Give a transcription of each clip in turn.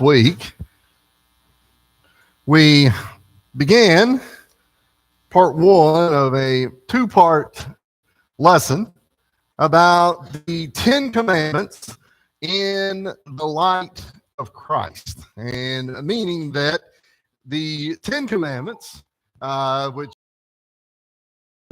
last week, we began part one of a two-part lesson about the Ten Commandments in the light of Christ, and meaning that the Ten Commandments, which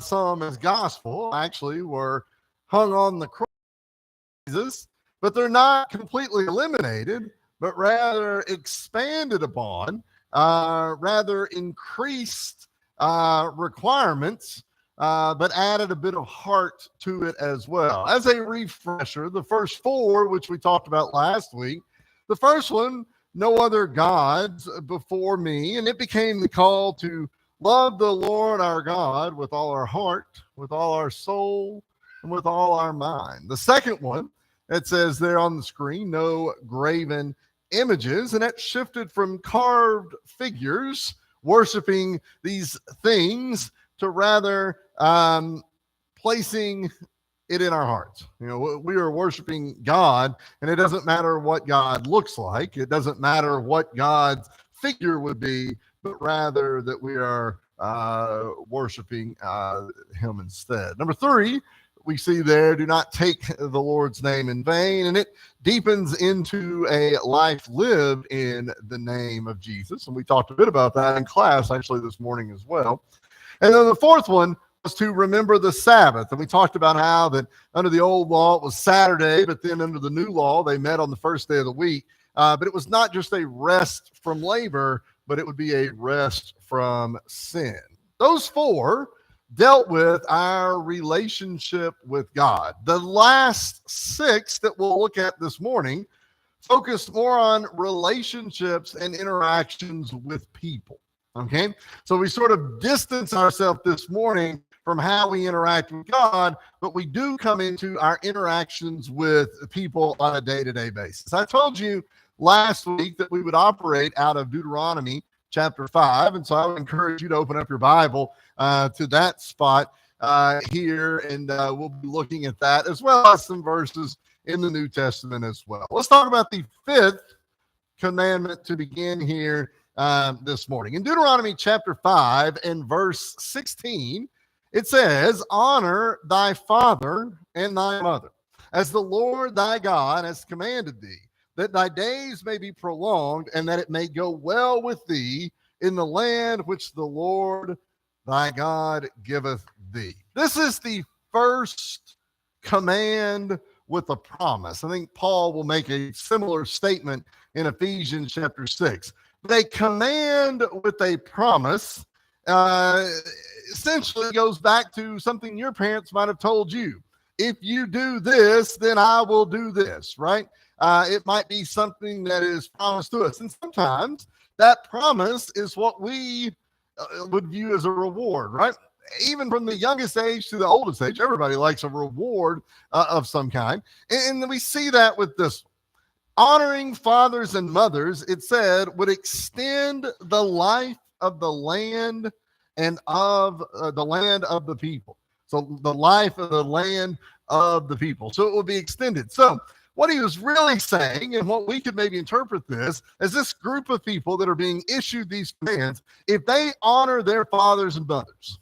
some as gospel, actually were hung on the cross, but they're not completely eliminated, but rather expanded upon, rather increased requirements, but added a bit of heart to it as well. As a refresher, the first four, which we talked about last week, the first one, no other gods before me, and it became the call to love the Lord our God with all our heart, with all our soul, and with all our mind. The second one, it says there on the screen, no graven images, and that shifted from carved figures, worshiping these things, to rather placing it in our hearts. You know, we are worshiping God, and it doesn't matter what God looks like. It doesn't matter what God's figure would be, but rather that we are worshiping him instead. Number three, we see there, do not take the Lord's name in vain, and it deepens into a life lived in the name of Jesus. And we talked a bit about that in class actually this morning as well. And then the fourth one was to remember the Sabbath. And we talked about how that under the old law, it was Saturday, but then under the new law, they met on the first day of the week. But it was not just a rest from labor, but it would be a rest from sin. Those four dealt with our relationship with God. The last six that we'll look at this morning focused more on relationships and interactions with people. Okay, so we sort of distance ourselves this morning from how we interact with God, but we do come into our interactions with people on a day-to-day basis. I told you last week that we would operate out of Deuteronomy chapter 5, and so I would encourage you to open up your Bible to that spot here, and we'll be looking at that as well as some verses in the New Testament as well. Let's talk about the fifth commandment to begin here this morning. In Deuteronomy chapter 5 and verse 16, it says, honor thy father and thy mother, as the Lord thy God has commanded thee, that thy days may be prolonged, and that it may go well with thee in the land which the Lord thy God giveth thee. This is the first command with a promise. I think Paul will make a similar statement in Ephesians chapter 6. But a command with a promise essentially goes back to something your parents might have told you. If you do this, then I will do this, right? It might be something that is promised to us. And sometimes that promise is what we would view as a reward, right? Even from the youngest age to the oldest age, everybody likes a reward of some kind. And we see that with this. Honoring fathers and mothers, it said, would extend the life of the land and of the land of the people. So the life of the land of the people. So it will be extended. So what he was really saying, and what we could maybe interpret this as this group of people that are being issued these commands, if they honor their fathers and mothers,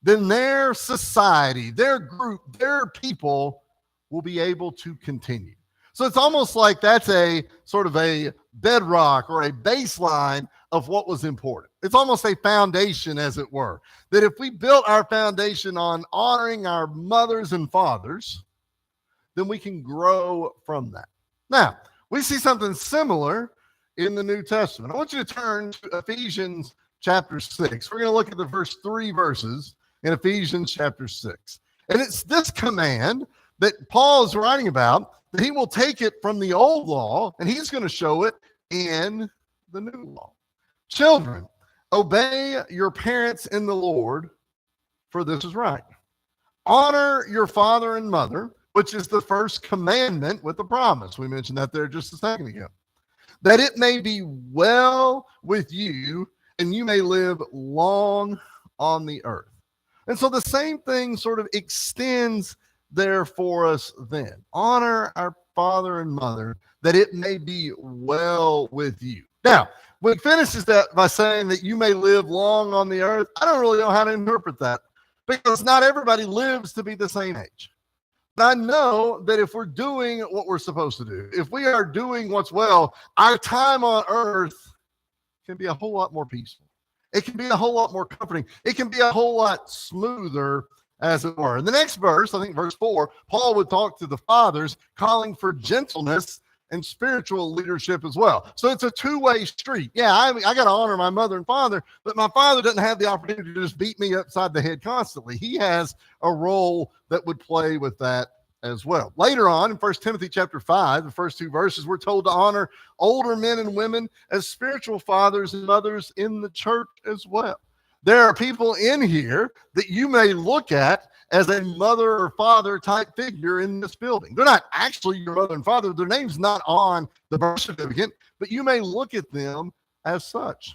then their society, their group, their people will be able to continue. So it's almost like that's a sort of a bedrock or a baseline of what was important. It's almost a foundation, as it were, that if we built our foundation on honoring our mothers and fathers, then we can grow from that. Now, we see something similar in the New Testament. I want you to turn to Ephesians chapter 6. We're going to look at the first three verses in Ephesians chapter 6. And it's this command that Paul is writing about, that he will take it from the old law and he's going to show it in the new law. Children, obey your parents in the Lord, for this is right. Honor your father and mother, which is the first commandment with a promise. We mentioned that there just a second ago. That it may be well with you and you may live long on the earth. And so the same thing sort of extends there for us then. Honor our father and mother, that it may be well with you. Now, when he finishes that by saying that you may live long on the earth, I don't really know how to interpret that, because not everybody lives to be the same age. But I know that if we're doing what we're supposed to do, if we are doing what's well, our time on earth can be a whole lot more peaceful. It can be a whole lot more comforting. It can be a whole lot smoother, as it were. In the next verse, I think verse 4, Paul would talk to the fathers, calling for gentleness and spiritual leadership as well. So it's a two-way street. Yeah, I got to honor my mother and father, but my father doesn't have the opportunity to just beat me upside the head constantly. He has a role that would play with that as well. Later on in 1 Timothy chapter 5, the first two verses, we're told to honor older men and women as spiritual fathers and mothers in the church as well. There are people in here that you may look at as a mother or father type figure in this building. They're not actually your mother and father. Their name's not on the birth certificate, but you may look at them as such.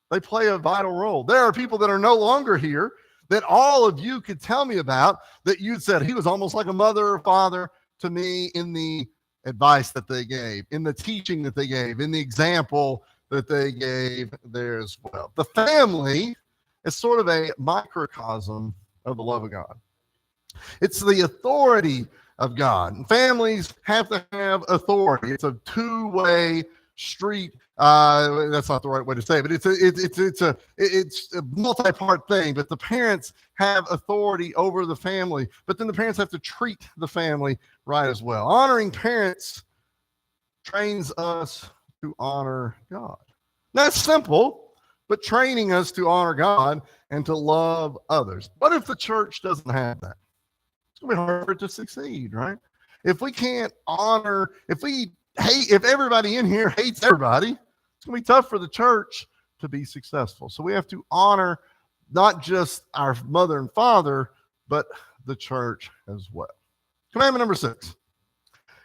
They play a vital role. There are people that are no longer here that all of you could tell me about, that you'd said he was almost like a mother or father to me in the advice that they gave, in the teaching that they gave, in the example that they gave there as well. The family is sort of a microcosm of the love of God. It's the authority of God. Families have to have authority. It's a two-way street. That's not the right way to say it, but it's a multi-part thing. But the parents have authority over the family, but then the parents have to treat the family right as well. Honoring parents trains us to honor God. That's simple, but training us to honor God and to love others. What if the church doesn't have that? It's going to be hard for it to succeed, right? If we can't honor, if everybody in here hates everybody, it's going to be tough for the church to be successful. So we have to honor not just our mother and father, but the church as well. Commandment number 6.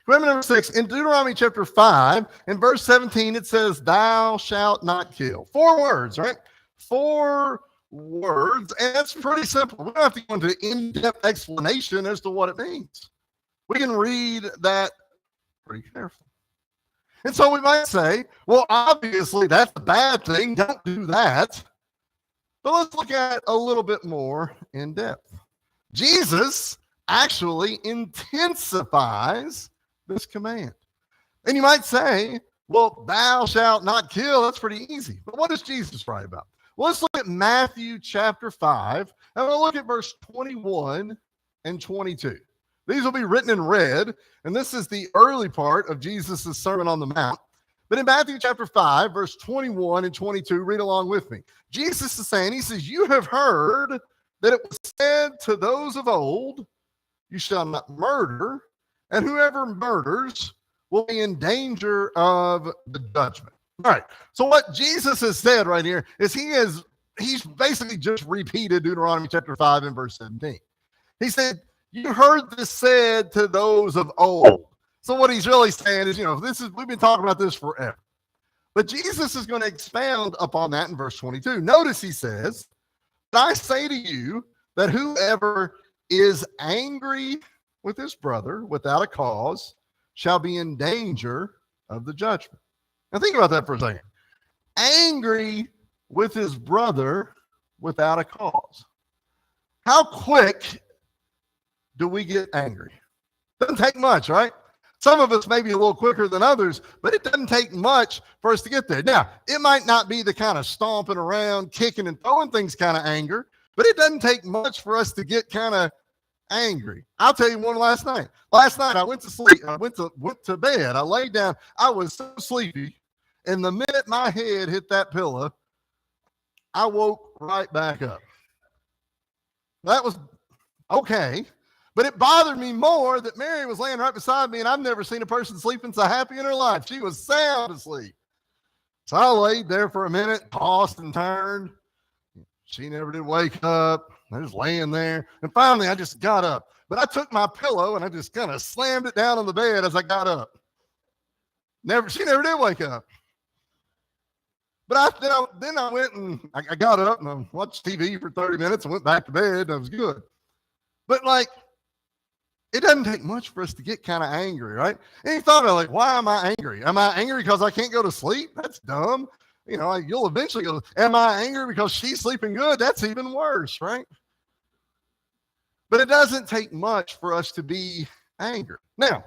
Commandment number 6, in Deuteronomy chapter 5, in verse 17, it says, thou shalt not kill. 4 words, right? 4 words, and that's pretty simple. We don't have to go into in-depth explanation as to what it means. We can read that pretty carefully. And so we might say, well, obviously that's a bad thing. Don't do that. But let's look at it a little bit more in depth. Jesus actually intensifies this command. And you might say, well, thou shalt not kill. That's pretty easy. But what does Jesus write about? Well, let's look at Matthew chapter 5, and we'll look at verse 21 and 22. These will be written in red, and this is the early part of Jesus' Sermon on the Mount. But in Matthew chapter 5, verse 21 and 22, read along with me. Jesus is saying, he says, you have heard that it was said to those of old, you shall not murder, and whoever murders will be in danger of the judgment. All right, so what Jesus has said right here is he's basically just repeated Deuteronomy chapter 5 and verse 17. He said, you heard this said to those of old. So what he's really saying is, we've been talking about this forever. But Jesus is going to expound upon that in verse 22. Notice he says, but I say to you that whoever is angry with his brother without a cause shall be in danger of the judgment. Now think about that for a second. Angry with his brother without a cause. How quick do we get angry? Doesn't take much, right? Some of us may be a little quicker than others, but it doesn't take much for us to get there. Now, it might not be the kind of stomping around, kicking and throwing things kind of anger, but it doesn't take much for us to get kind of angry. I'll tell you one last night. Last night I went to sleep. I went to bed. I laid down. I was so sleepy. And the minute my head hit that pillow, I woke right back up. That was okay. But it bothered me more that Mary was laying right beside me, and I've never seen a person sleeping so happy in her life. She was sound asleep. So I laid there for a minute, tossed and turned. She never did wake up. I was laying there. And finally, I just got up. But I took my pillow, and I just kind of slammed it down on the bed as I got up. She never did wake up. But then I went and I got up and I watched TV for 30 minutes and went back to bed. And I was good. But It doesn't take much for us to get kind of angry, right? And you thought about, like, why am I angry? Am I angry because I can't go to sleep? That's dumb. You'll eventually go, am I angry because she's sleeping good? That's even worse, right? But it doesn't take much for us to be angry. Now,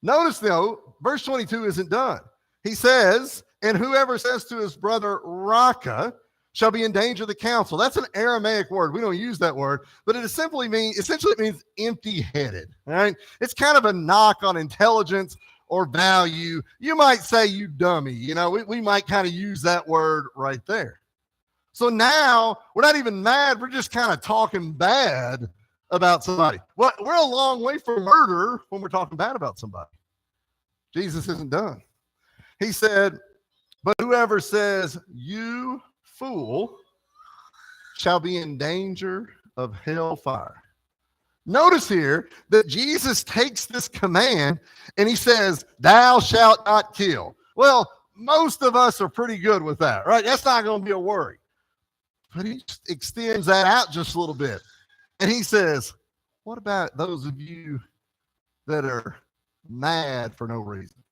notice though, verse 22 isn't done. He says, and whoever says to his brother, Raka, shall be in danger of the council. That's an Aramaic word. We don't use that word, but it essentially means empty-headed. All right. It's kind of a knock on intelligence or value. You might say, you dummy. We might kind of use that word right there. So now we're not even mad. We're just kind of talking bad about somebody. Well, we're a long way from murder when we're talking bad about somebody. Jesus isn't done. He said, but whoever says, you fool, shall be in danger of hellfire. Notice here that Jesus takes this command and he says, thou shalt not kill. Well, most of us are pretty good with that, right? That's not going to be a worry. But he extends that out just a little bit. And he says, what about those of you that are mad for no reason?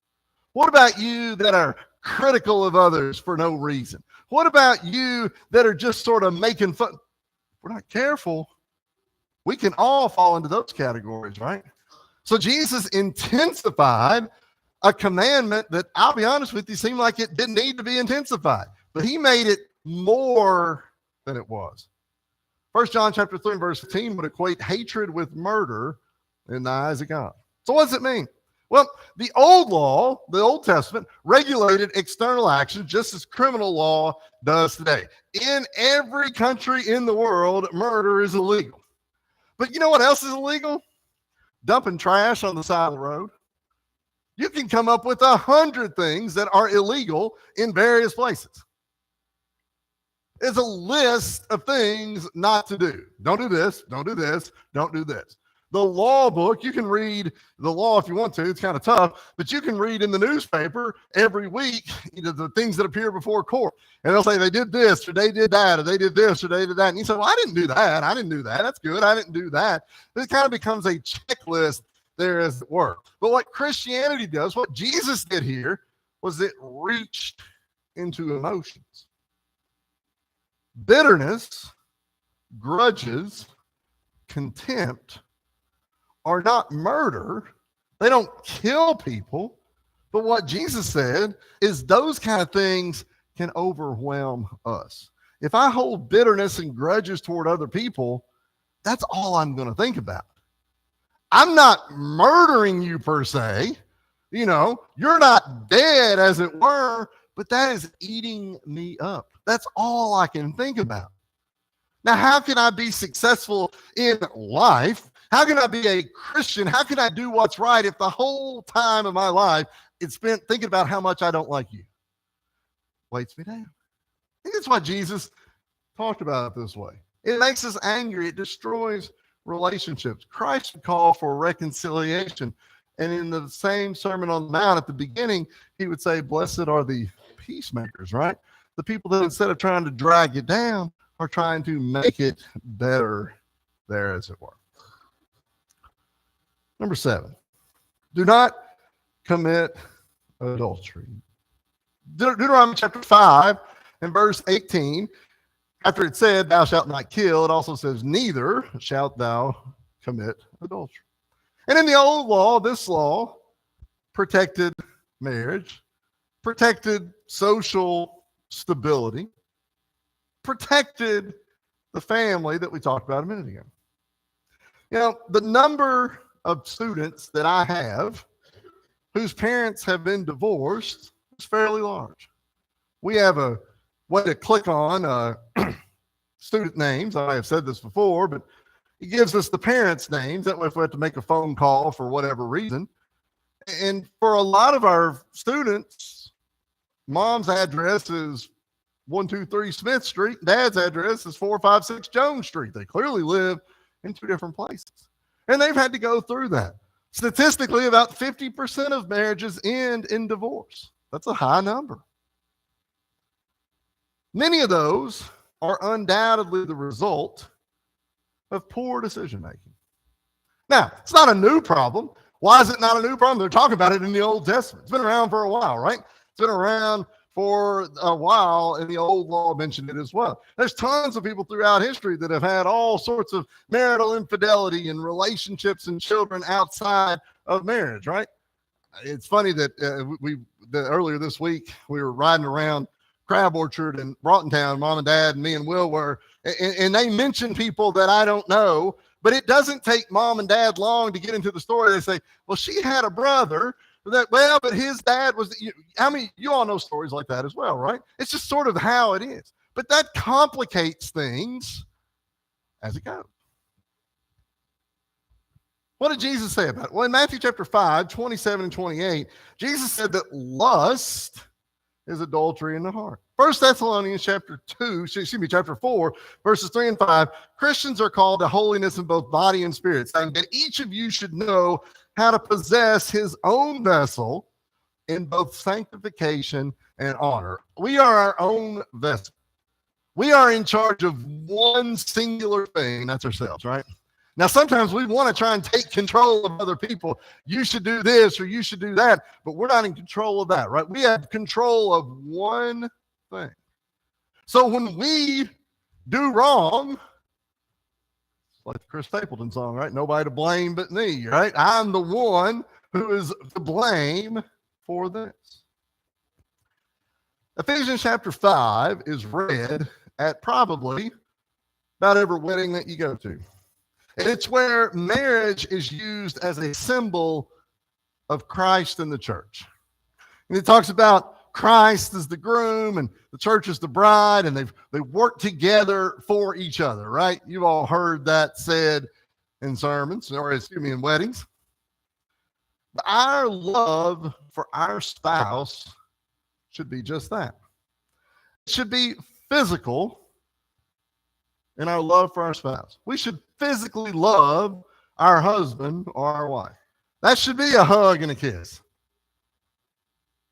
What about you that are critical of others for no reason? What about you that are just sort of making fun? If we're not careful, we can all fall into those categories, right? So Jesus intensified a commandment that, I'll be honest with you, seemed like it didn't need to be intensified, but he made it more than it was. 1 John chapter 3 verse 15 would equate hatred with murder in the eyes of God. So what does it mean? Well, the old law, the Old Testament, regulated external actions just as criminal law does today. In every country in the world, murder is illegal. But you know what else is illegal? Dumping trash on the side of the road. You can come up with 100 things that are illegal in various places. It's a list of things not to do. Don't do this, don't do this, don't do this. The law book, you can read the law if you want to. It's kind of tough, but you can read in the newspaper every week, the things that appear before court. And they'll say they did this, or they did that, or they did this, or they did that. And you say, well, I didn't do that. I didn't do that. That's good. I didn't do that. It kind of becomes a checklist there as it were. But what Christianity does, what Jesus did here, was it reached into emotions. Bitterness, grudges, contempt are not murder. They don't kill people. But what Jesus said is those kind of things can overwhelm us. If I hold bitterness and grudges toward other people, that's all I'm going to think about. I'm not murdering you per se. You're not dead as it were, but that is eating me up. That's all I can think about. Now, how can I be successful in life? How can I be a Christian? How can I do what's right if the whole time of my life it's spent thinking about how much I don't like you? Weights me down. I think that's why Jesus talked about it this way. It makes us angry. It destroys relationships. Christ would call for reconciliation. And in the same Sermon on the Mount at the beginning, he would say, blessed are the peacemakers, right? The people that instead of trying to drag you down are trying to make it better there, as it were. Number 7, do not commit adultery. Deuteronomy chapter 5 and verse 18, after it said, thou shalt not kill, it also says, neither shalt thou commit adultery. And in the old law, this law protected marriage, protected social stability, protected the family that we talked about a minute ago. The number of students that I have whose parents have been divorced is fairly large. We have a way to click on student names. I have said this before, but it gives us the parents' names. That way, if we have to make a phone call for whatever reason. And for a lot of our students, mom's address is 123 Smith Street. Dad's address is 456 Jones Street. They clearly live in two different places. And they've had to go through that. Statistically, about 50% of marriages end in divorce. That's a high number. Many of those are undoubtedly the result of poor decision making. Now, it's not a new problem. Why is it not a new problem? They're talking about it in the Old Testament. It's been around for a while, right? It's been around for a while, and the old law mentioned it as well. There's tons of people throughout history that have had all sorts of marital infidelity and relationships and children outside of marriage, right? It's funny that earlier this week we were riding around Crab Orchard in Broughton Town, Mom and Dad and me and Will were, and they mentioned people that I don't know, but it doesn't take Mom and Dad long to get into the story. They say, well, she had a brother but his dad was, you all know stories like that as well, right? It's just sort of how it is. But that complicates things as it goes. What did Jesus say about it? Well, in Matthew chapter 5, 27 and 28, Jesus said that lust is adultery in the heart. 1 Thessalonians chapter 4, verses 3 and 5, Christians are called to holiness in both body and spirit, saying that each of you should know how to possess his own vessel in both sanctification and honor. We are our own vessel. We are in charge of one singular thing, that's ourselves, right? Now, sometimes we want to try and take control of other people. You should do this or you should do that, but we're not in control of that, right? We have control of one thing. So when we do wrong, like the Chris Stapleton song, right? Nobody to blame but me, right? I'm the one who is to blame for this. Ephesians chapter 5 is read at probably about every wedding that you go to. And it's where marriage is used as a symbol of Christ and the church. And it talks about Christ as the groom and the church is the bride, and they work together for each other, right? You've all heard that said in sermons, or in weddings. But our love for our spouse should be just that. It should be physical in our love for our spouse. We should physically love our husband or our wife. That should be a hug and a kiss.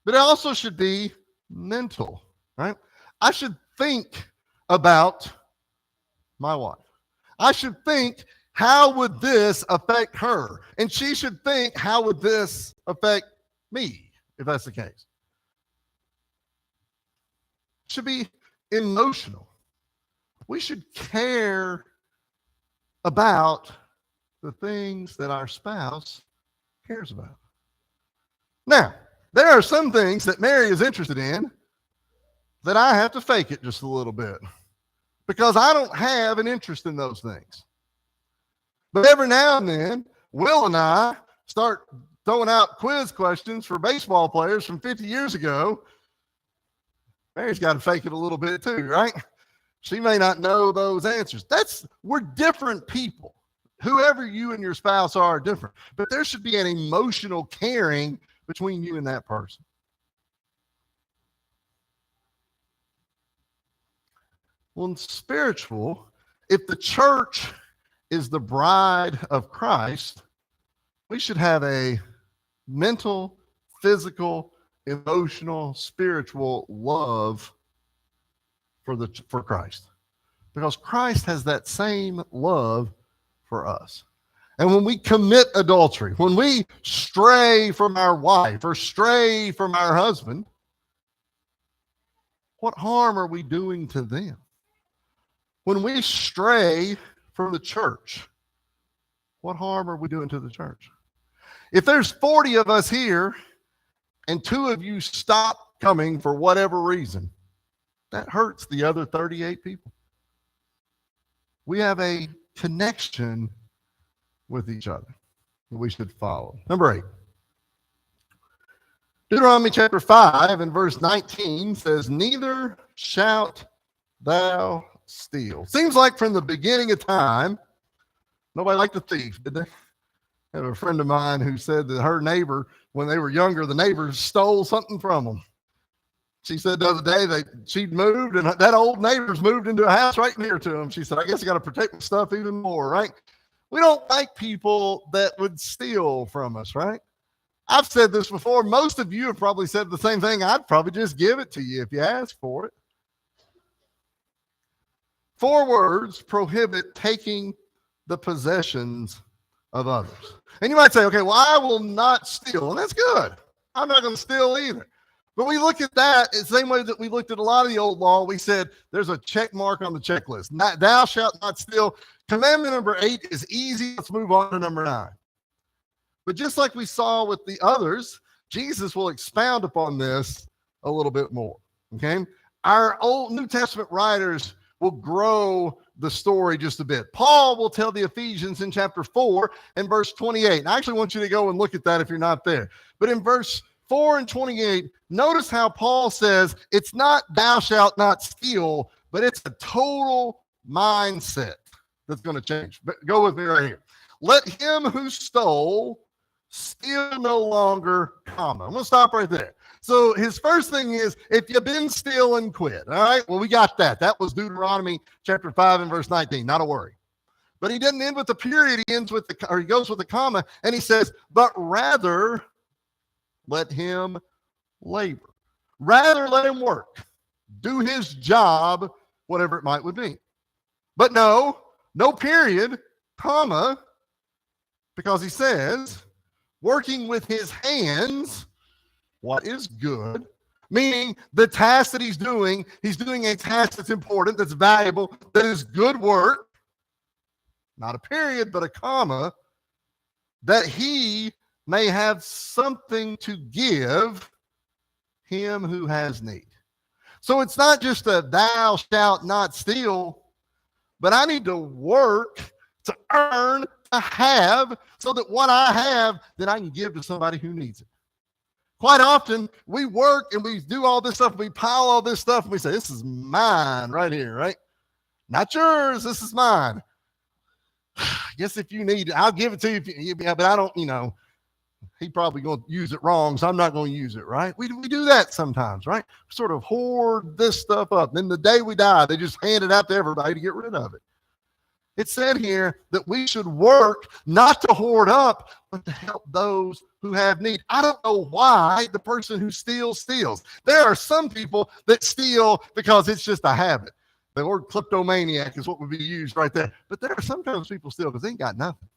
But it also should be mental, right? I should think about my wife. I should think, how would this affect her? And she should think, how would this affect me, if that's the case? It should be emotional. We should care about the things that our spouse cares about. Now, there are some things that Mary is interested in that I have to fake it just a little bit because I don't have an interest in those things. But every now and then, Will and I start throwing out quiz questions for baseball players from 50 years ago. Mary's got to fake it a little bit too, right? She may not know those answers. We're different people. Whoever you and your spouse are different. But there should be an emotional caring between you and that person. Well, in spiritual, if the church is the bride of Christ, we should have a mental, physical, emotional, spiritual love for Christ. Because Christ has that same love for us. And when we commit adultery, when we stray from our wife or stray from our husband, what harm are we doing to them? When we stray from the church, what harm are we doing to the church? If there's 40 of us here and 2 of you stop coming for whatever reason, that hurts the other 38 people. We have a connection with each other that we should follow. Number 8. Deuteronomy chapter 5 and verse 19 says, neither shalt thou steal. Seems like from the beginning of time, nobody liked a thief, did they? I have a friend of mine who said that her neighbor, when they were younger, the neighbors stole something from them. She said the other day she'd moved and that old neighbor's moved into a house right near to him. She said, I guess I got to protect my stuff even more, right? We don't like people that would steal from us, right? I've said this before. Most of you have probably said the same thing. I'd probably just give it to you if you ask for it. 4 words prohibit taking the possessions of others. And you might say, okay, well, I will not steal. And that's good. I'm not going to steal either. But we look at that the same way that we looked at a lot of the old law. We said there's a check mark on the checklist. Thou shalt not steal. Commandment number 8 is easy. Let's move on to number 9. But just like we saw with the others, Jesus will expound upon this a little bit more. Okay? Our old New Testament writers will grow the story just a bit. Paul will tell the Ephesians in chapter 4 and verse 28. And I actually want you to go and look at that if you're not there. But in verse 4 and 28, notice how Paul says it's not thou shalt not steal, but it's a total mindset that's going to change. But go with me right here. Let him who stole steal no longer, comma. I'm going to stop right there. So his first thing is, if you've been stealing, quit. All right, well, we got that. That was Deuteronomy chapter 5 and verse 19. Not a worry. But he doesn't end with the period. He ends with he goes with the comma, and he says, but rather let him labor. Rather let him work. Do his job, whatever it might would be. But no period, comma, because he says, working with his hands, what is good, meaning the task that he's doing a task that's important, that's valuable, that is good work, not a period, but a comma, that he may have something to give him who has need. So it's not just a thou shalt not steal, but I need to work to earn, to have, so that what I have, then I can give to somebody who needs it. Quite often, we work and we do all this stuff, we pile all this stuff, and we say, this is mine right here, right? Not yours, this is mine. I guess if you need it, I'll give it to you, but I don't, he probably going to use it wrong, so I'm not going to use it, right? We do that sometimes, right? Sort of hoard this stuff up. Then the day we die, they just hand it out to everybody to get rid of it. It said here that we should work not to hoard up, but to help those who have need. I don't know why the person who steals. There are some people that steal because it's just a habit. The word kleptomaniac is what would be used right there. But there are sometimes people steal because they ain't got nothing.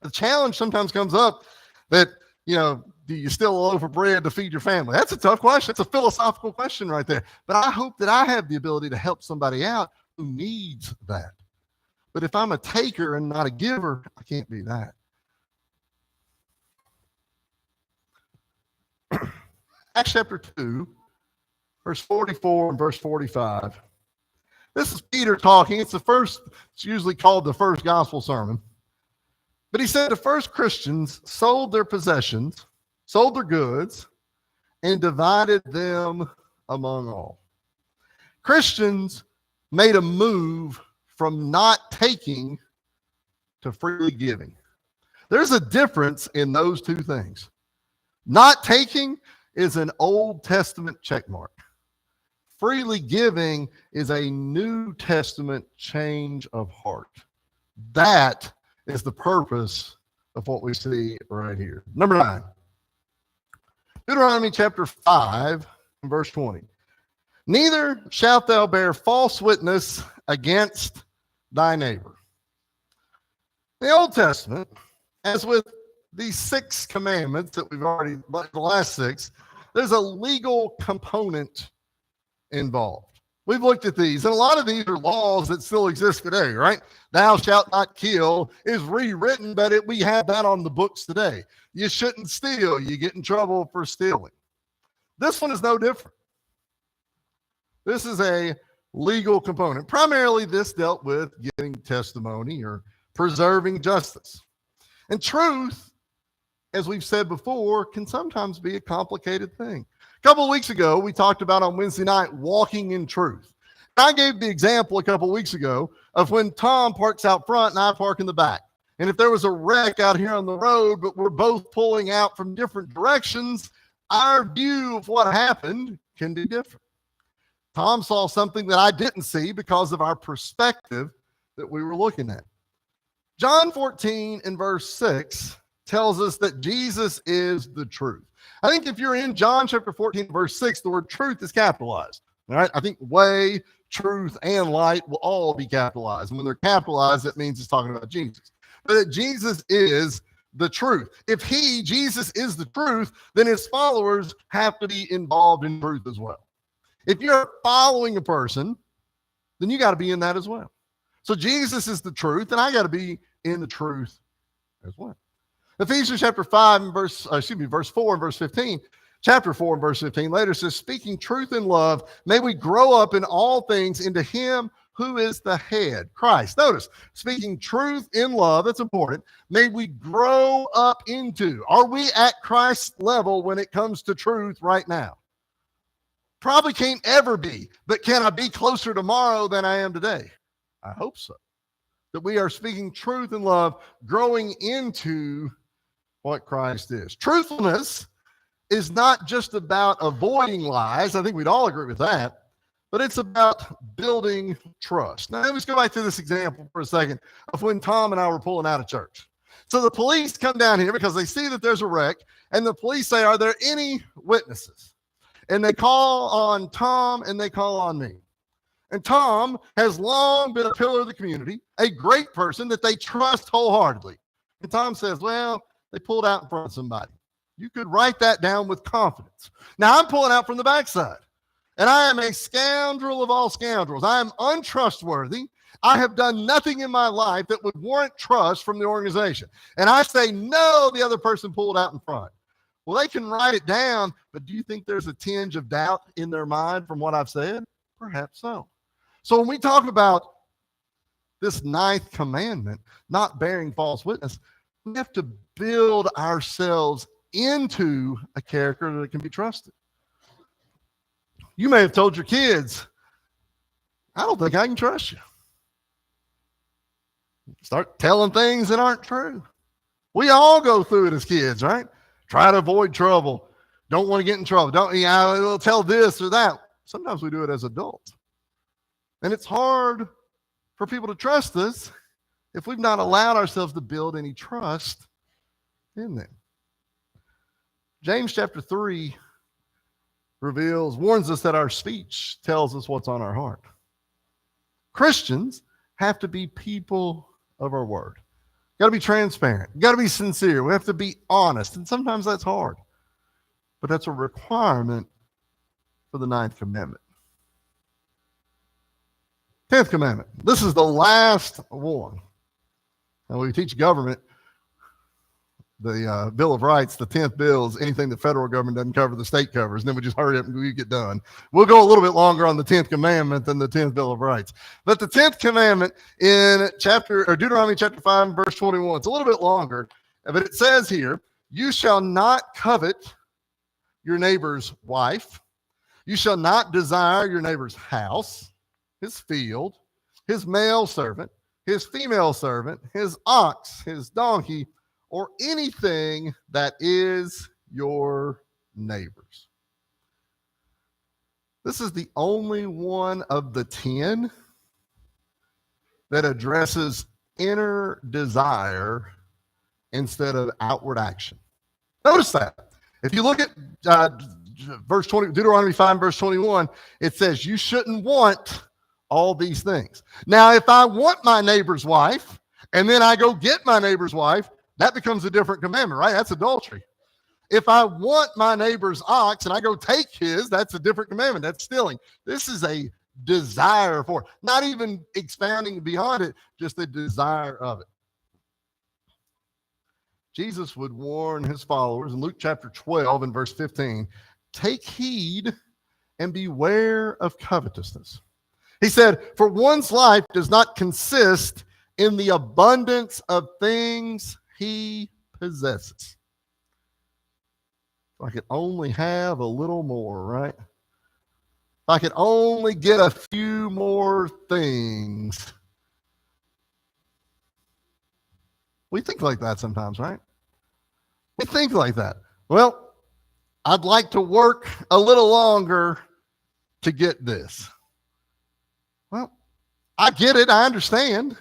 The challenge sometimes comes up that, do you steal a loaf of bread to feed your family? That's a tough question. It's a philosophical question right there. But I hope that I have the ability to help somebody out who needs that. But if I'm a taker and not a giver, I can't be that. Acts chapter 2, verse 44 and verse 45. This is Peter talking. It's usually called the first gospel sermon. But he said the first Christians sold their possessions, sold their goods, and divided them among all. Christians made a move from not taking to freely giving. There's a difference in those two things. Not taking is an Old Testament checkmark. Freely giving is a New Testament change of heart. That is the purpose of what we see right here. Number 9. Deuteronomy chapter 5, verse 20. Neither shalt thou bear false witness against thy neighbor. The Old Testament, as with these 6 commandments that we've already, the last 6, there's a legal component involved. We've looked at these, and a lot of these are laws that still exist today, right? Thou shalt not kill is rewritten, but we have that on the books today. You shouldn't steal. You get in trouble for stealing. This one is no different. This is a legal component. Primarily, this dealt with giving testimony or preserving justice. And truth, as we've said before, can sometimes be a complicated thing. A couple of weeks ago, we talked about on Wednesday night, walking in truth. I gave the example a couple of weeks ago of when Tom parks out front and I park in the back. And if there was a wreck out here on the road, but we're both pulling out from different directions, our view of what happened can be different. Tom saw something that I didn't see because of our perspective that we were looking at. John 14 and verse 6 tells us that Jesus is the truth. I think if you're in John chapter 14, verse 6, the word truth is capitalized. All right. I think way, truth, and light will all be capitalized. And when they're capitalized, that means it's talking about Jesus. but that Jesus is the truth. If Jesus is the truth, then his followers have to be involved in truth as well. If you're following a person, then you got to be in that as well. So Jesus is the truth, and I got to be in the truth as well. Ephesians chapter 5 and verse 4 and verse 15. Chapter 4 and verse 15 later says, speaking truth in love, may we grow up in all things into him who is the head, Christ. Notice, speaking truth in love, that's important. May we grow up into. Are we at Christ's level when it comes to truth right now? Probably can't ever be, but can I be closer tomorrow than I am today? I hope so. That we are speaking truth in love, growing into what Christ is. Truthfulness is not just about avoiding lies. I think we'd all agree with that. But it's about building trust. Now, let's go back to this example for a second of when Tom and I were pulling out of church. So the police come down here because they see that there's a wreck, and the police say, are there any witnesses? And they call on Tom and they call on me. And Tom has long been a pillar of the community, a great person that they trust wholeheartedly. And Tom says, well, they pulled out in front of somebody. You could write that down with confidence. Now, I'm pulling out from the backside. And I am a scoundrel of all scoundrels. I am untrustworthy. I have done nothing in my life that would warrant trust from the organization. And I say, no, the other person pulled out in front. Well, they can write it down, but do you think there's a tinge of doubt in their mind from what I've said? Perhaps so. So when we talk about this 9th commandment, not bearing false witness, we have to build ourselves into a character that can be trusted. You may have told your kids, I don't think I can trust you. Start telling things that aren't true. We all go through it as kids, right? Try to avoid trouble. Don't want to get in trouble. We'll tell this or that. Sometimes we do it as adults. And it's hard for people to trust us if we've not allowed ourselves to build any trust in them. James chapter 3 warns us that our speech tells us what's on our heart. Christians have to be people of our word. Got to be transparent. Got to be sincere. We have to be honest. And sometimes that's hard. But that's a requirement for the 9th commandment. 10th commandment. This is the last one. Now, we teach government the Bill of Rights, the 10th bill is anything the federal government doesn't cover, the state covers. And then we just hurry up and we get done. We'll go a little bit longer on the 10th commandment than the 10th Bill of Rights. But the 10th commandment in Deuteronomy chapter 5, verse 21, it's a little bit longer, but it says here, you shall not covet your neighbor's wife. You shall not desire your neighbor's house, his field, his male servant, his female servant, his ox, his donkey, or anything that is your neighbor's. This is the only one of the 10 that addresses inner desire instead of outward action. Notice that. If you look at verse 20, Deuteronomy 5, verse 21, it says you shouldn't want all these things. Now, if I want my neighbor's wife, and then I go get my neighbor's wife, that becomes a different commandment, right? That's adultery. If I want my neighbor's ox and I go take his, that's a different commandment. That's stealing. This is a desire for it. Not even expounding beyond it, just a desire of it. Jesus would warn his followers in Luke chapter 12 and verse 15, take heed and beware of covetousness. He said, for one's life does not consist in the abundance of things he possesses. If I could only have a little more, right? If I could only get a few more things. We think like that sometimes, right? We think like that. Well, I'd like to work a little longer to get this. Well, I get it. I understand.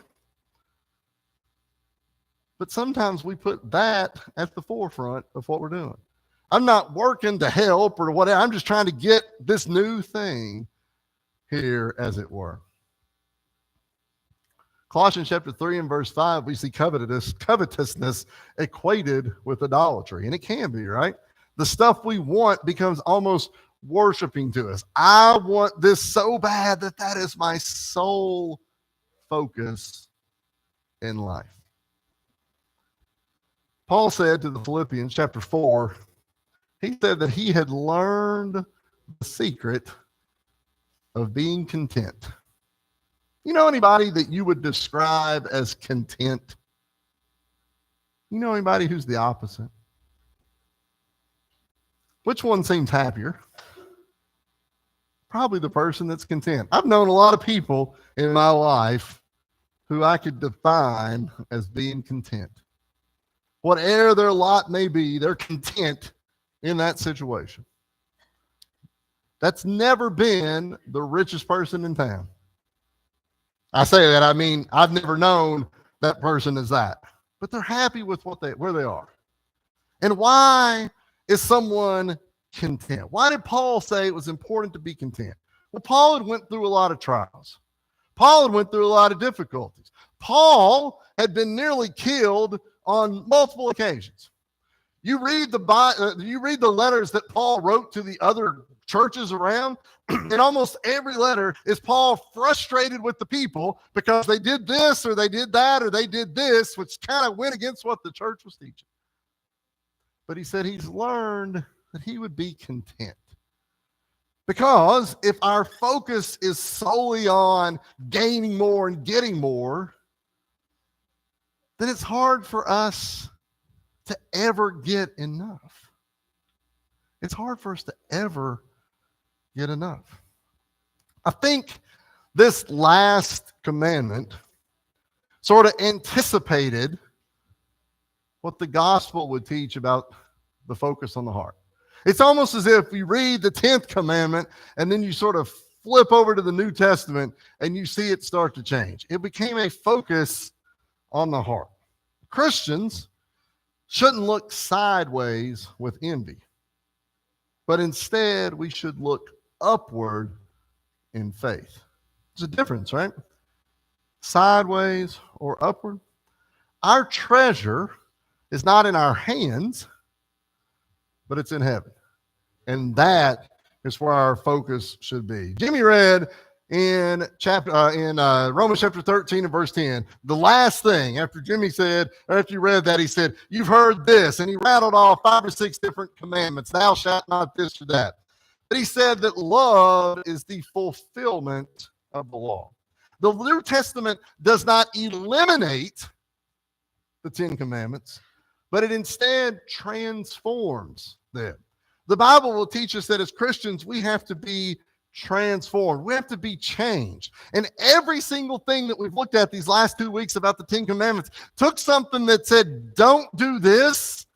But sometimes we put that at the forefront of what we're doing. I'm not working to help or whatever. I'm just trying to get this new thing here, as it were. Colossians chapter 3 and verse 5, we see covetousness equated with idolatry. And it can be, right? The stuff we want becomes almost worshiping to us. I want this so bad that is my sole focus in life. Paul said to the Philippians chapter 4, he said that he had learned the secret of being content. You know anybody that you would describe as content? You know anybody who's the opposite? Which one seems happier? Probably the person that's content. I've known a lot of people in my life who I could define as being content. Whatever their lot may be, they're content in that situation. That's never been the richest person in town. I say that, I mean, I've never known that person as that. But they're happy with where they are. And why is someone content? Why did Paul say it was important to be content? Well, Paul had went through a lot of trials. Paul had went through a lot of difficulties. Paul had been nearly killed on multiple occasions. You read the letters that Paul wrote to the other churches around, and almost every letter is Paul frustrated with the people because they did this or they did that or they did this, which kind of went against what the church was teaching. But he said he's learned that he would be content. Because if our focus is solely on gaining more and getting more, then it's hard for us to ever get enough. It's hard for us to ever get enough. I think this last commandment sort of anticipated what the gospel would teach about the focus on the heart. It's almost as if you read the 10th commandment and then you sort of flip over to the New Testament and you see it start to change. It became a focus on the heart. Christians shouldn't look sideways with envy, but instead we should look upward in faith. There's a difference, right? Sideways or upward. Our treasure is not in our hands, but it's in heaven. And that is where our focus should be. Jimmy read in Romans chapter 13 and verse 10, the last thing after Jimmy said, or after you read that, he said, you've heard this. And he rattled off 5 or 6 different commandments. Thou shalt not this or that. But he said that love is the fulfillment of the law. The New Testament does not eliminate the 10 commandments, but it instead transforms them. The Bible will teach us that as Christians, we have to be transformed. We have to be changed. And every single thing that we've looked at these last 2 weeks about the 10 commandments took something that said, don't do this,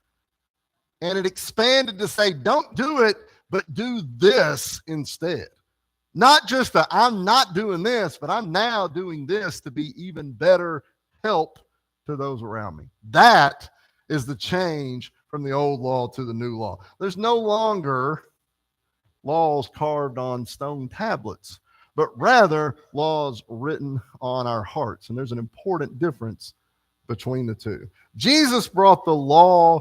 and it expanded to say, don't do it, but do this instead. Not just that I'm not doing this, but I'm now doing this to be even better help to those around me. That is the change from the old law to the new law. There's no longer laws carved on stone tablets, but rather laws written on our hearts. And there's an important difference between the two. Jesus brought the law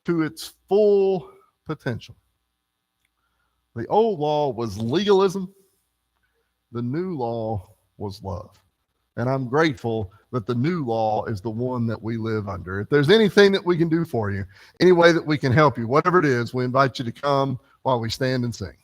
to its full potential. The old law was legalism. The new law was love. And I'm grateful that the new law is the one that we live under. If there's anything that we can do for you, any way that we can help you, whatever it is, we invite you to come while we stand and sing.